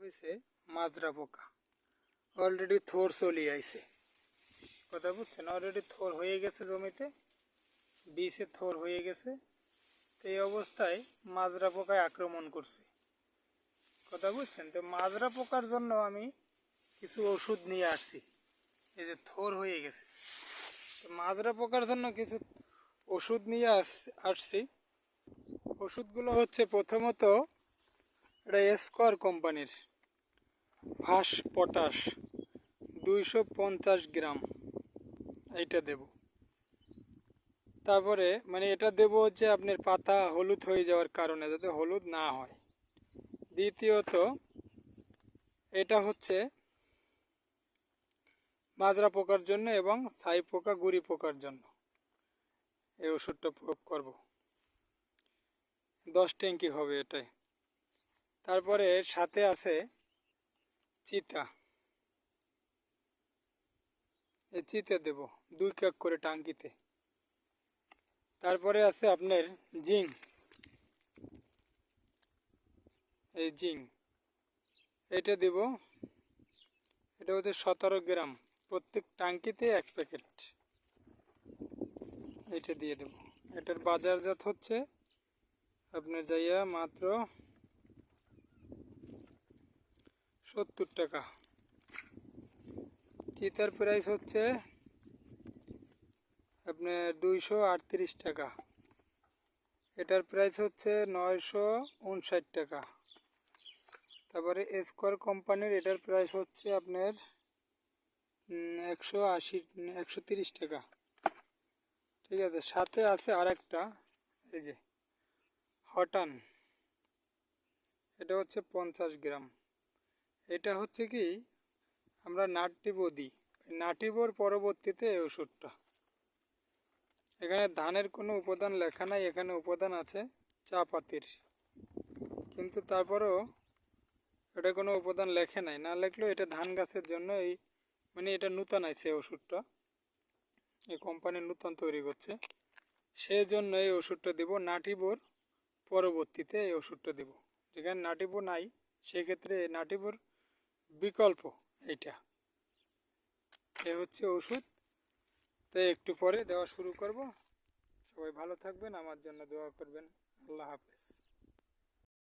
হয়েছে মাজরা পোকা। অলরেডি থোর চলে আইছে, কথা বুঝছেন? অলরেডি থোর হয়ে গেছে জমিতে, বীজে থোর হয়ে গেছে। তো এই অবস্থায় মাজরা পোকায় আক্রমণ করছে, কথা বুঝছেন? তো মাজরা পোকার জন্য আমি কিছু ওষুধ নিয়ে আসছি। এই যে থোর হয়ে গেছে, তো মাজরা পোকার জন্য কিছু ওষুধ নিয়ে আসছি। ওষুধগুলো হচ্ছে প্রথমত এটা স্কোয়ার কোম্পানির ফাস পটাশ 250 গ্রাম, এইটা দেব। তারপরে এটা দেব হচ্ছে আপনার পাতা হলুদ হয়ে যাওয়ার কারণে, যাতে হলুদ না হয়। দ্বিতীয়ত এটা হচ্ছে মাজরা পোকার জন্য এবং ছাই পোকা গুড়ি পোকার জন্য এই ওষুধটা প্রয়োগ করব। 10 ট্যাঙ্কি হবে এটাই। তারপরে সাথে আছে চিতা, এই চিতা দেব 2 কাপ করে টাঙ্কিতে। তারপরে আছে আপনার জিঙ্ক, এই জিঙ্ক এটা দেব। এটা হচ্ছে 17 গ্রাম, প্রত্যেক টাঙ্কিতে 1 প্যাকেট। এটা দিয়ে দেব। এটার বাজারজাত হচ্ছে আপনার যাইয়া মাত্র 70 টাকা। চিতার প্রাইস হচ্ছে আপনার 238 টাকা। এটার প্রাইস হচ্ছে 959 টাকা। তারপরে স্কোয়ার কোম্পানির এটার প্রাইস হচ্ছে আপনার 130 টাকা। ঠিক আছে, সাথে আছে আরেকটা, এই যে হটান, এটা হচ্ছে 50 গ্রাম। এটা হচ্ছে কি আমরা নাটিবো দিই, নাটিবোর পরবর্তীতে এই ওষুধটা। এখানে ধানের কোনো উপাদান লেখা নাই, এখানে উপাদান আছে চা পাতির, কিন্তু তারপরেও এটা কোনো উপাদান লেখে নাই। না লেখলেও এটা ধান গাছের জন্য এই এটা নূতন আছে এই ওষুধটা, এই কোম্পানি নূতন তৈরি করছে, সেই জন্য এই ওষুধটা দেব। নাটিবোর পরবর্তীতে এই ওষুধটা দেব। যেখানে নাটিবো নাই সেক্ষেত্রে নাটিবোর বিকল্প এইটা, এ হচ্ছে ওষুধ। তো একটু পরে দেওয়া শুরু করব। সবাই ভালো থাকবেন, আমার জন্য দোয়া করবেন। আল্লাহ হাফেজ।